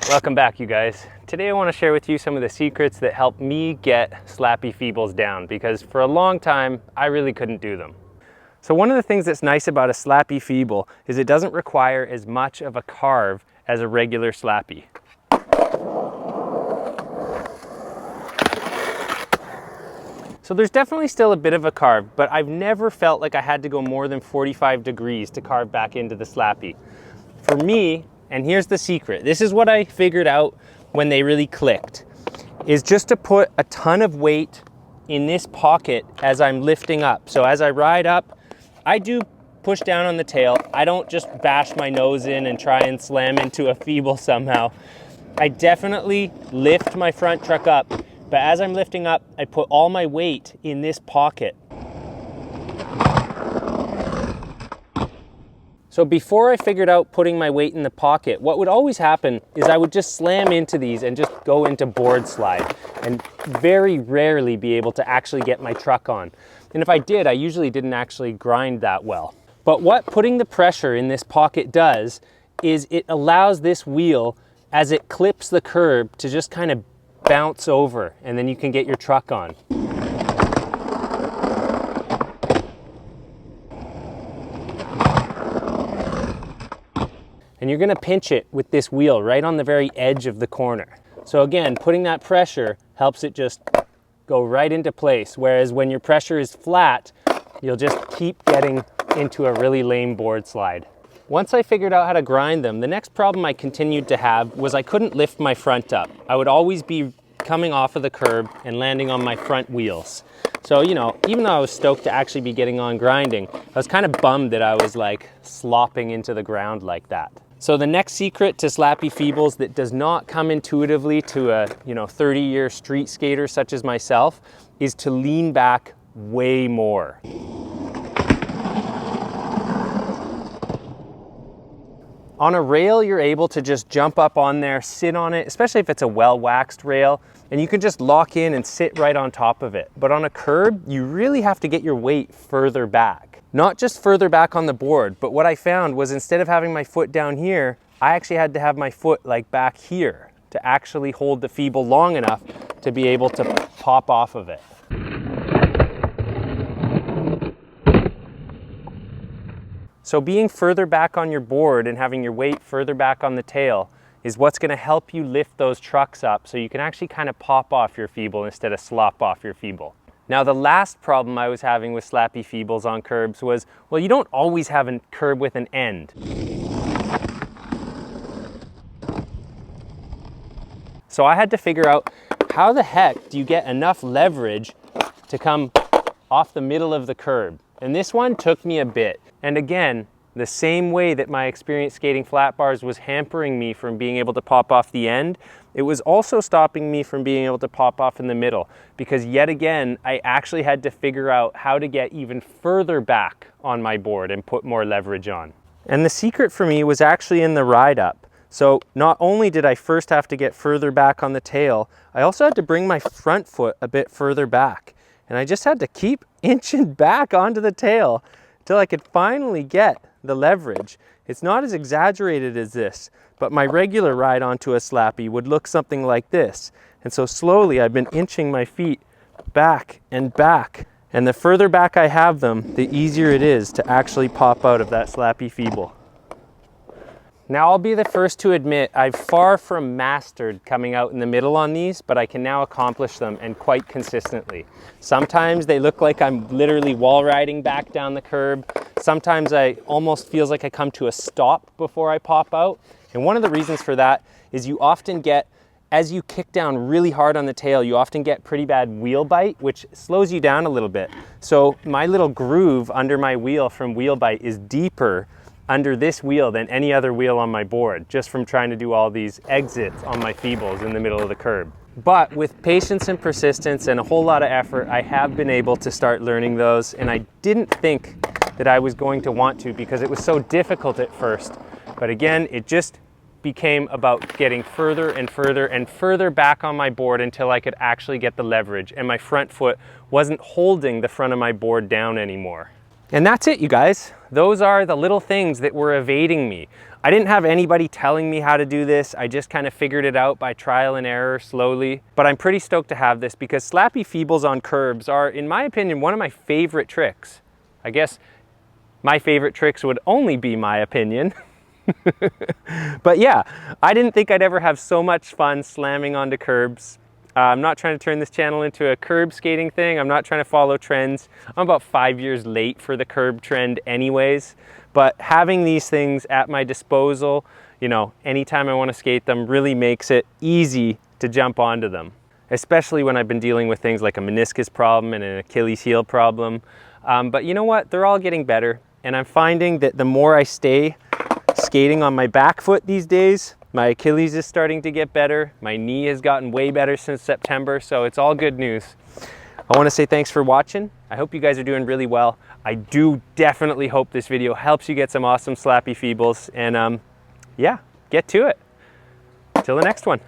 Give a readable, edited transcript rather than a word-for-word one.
Welcome back, you guys. Today I want to share with you some of the secrets that help me get Slappy Feebles down, because for a long time I really couldn't do them. So one of the things that's nice about a Slappy Feeble is it doesn't require as much of a carve as a regular Slappy. So there's definitely still a bit of a carve, but I've never felt like I had to go more than 45 degrees to carve back into the Slappy. For me, and here's the secret, this is what I figured out when they really clicked, is just to put a ton of weight in this pocket as I'm lifting up. So as I ride up, I do push down on the tail. I don't just bash my nose in and try and slam into a Feeble somehow. I definitely lift my front truck up, but as I'm lifting up, I put all my weight in this pocket. So before I figured out putting my weight in the pocket, what would always happen is I would just slam into these and just go into board slide and very rarely be able to actually get my truck on. And if I did, I usually didn't actually grind that well. But what putting the pressure in this pocket does is it allows this wheel, as it clips the curb, to just kind of bounce over, and then you can get your truck on. And you're gonna pinch it with this wheel right on the very edge of the corner. So again, putting that pressure helps it just go right into place, whereas when your pressure is flat, you'll just keep getting into a really lame board slide. Once I figured out how to grind them, the next problem I continued to have was I couldn't lift my front up. I would always be coming off of the curb and landing on my front wheels. So, you know, even though I was stoked to actually be getting on grinding, I was kind of bummed that I was like slopping into the ground like that. So the next secret to Slappy Feebles that does not come intuitively to a 30-year street skater such as myself is to lean back way more. On a rail, you're able to just jump up on there, sit on it, especially if it's a well-waxed rail, and you can just lock in and sit right on top of it. But on a curb, you really have to get your weight further back. Not just further back on the board, but what I found was instead of having my foot down here, I actually had to have my foot like back here to actually hold the Feeble long enough to be able to pop off of it. So being further back on your board and having your weight further back on the tail is what's going to help you lift those trucks up so you can actually kind of pop off your Feeble instead of slop off your Feeble. Now the last problem I was having with Slappy Feebles on curbs was, well, you don't always have a curb with an end. So I had to figure out how the heck do you get enough leverage to come off the middle of the curb. And this one took me a bit. And again, the same way that my experience skating flat bars was hampering me from being able to pop off the end, it was also stopping me from being able to pop off in the middle, because yet again, I actually had to figure out how to get even further back on my board and put more leverage on. And the secret for me was actually in the ride up. So not only did I first have to get further back on the tail, I also had to bring my front foot a bit further back. And I just had to keep inching back onto the tail till I could finally get the leverage. It's not as exaggerated as this, but my regular ride onto a Slappy would look something like this. And so slowly I've been inching my feet back and back. And the further back I have them, the easier it is to actually pop out of that Slappy Feeble. Now I'll be the first to admit I've far from mastered coming out in the middle on these, but I can now accomplish them, and quite consistently. Sometimes they look like I'm literally wall riding back down the curb. Sometimes I almost feels like I come to a stop before I pop out. And one of the reasons for that is you often get, as you kick down really hard on the tail, you often get pretty bad wheel bite, which slows you down a little bit. So my little groove under my wheel from wheel bite is deeper under this wheel than any other wheel on my board, just from trying to do all these exits on my Feebles in the middle of the curb. But with patience and persistence and a whole lot of effort, I have been able to start learning those, and I didn't think that I was going to want to because it was so difficult at first. But again, it just became about getting further and further and further back on my board until I could actually get the leverage, and my front foot wasn't holding the front of my board down anymore. And that's it, you guys. Those are the little things that were evading me. I didn't have anybody telling me how to do this. I just kind of figured it out by trial and error slowly. But I'm pretty stoked to have this because Slappy Feebles on curbs are, in my opinion, one of my favorite tricks. I guess my favorite tricks would only be my opinion. But yeah, I didn't think I'd ever have so much fun slamming onto curbs. I'm not trying to turn this channel into a curb skating thing. I'm not trying to follow trends. I'm about 5 years late for the curb trend anyways. But having these things at my disposal, you know, anytime I want to skate them really makes it easy to jump onto them. Especially when I've been dealing with things like a meniscus problem and an Achilles heel problem. But you know what? They're all getting better. And I'm finding that the more I stay skating on my back foot these days, my Achilles is starting to get better. My knee has gotten way better since September, so it's all good news. I want to say thanks for watching. I hope you guys are doing really well. I do definitely hope this video helps you get some awesome Slappy Feebles, and yeah, get to it. Till the next one.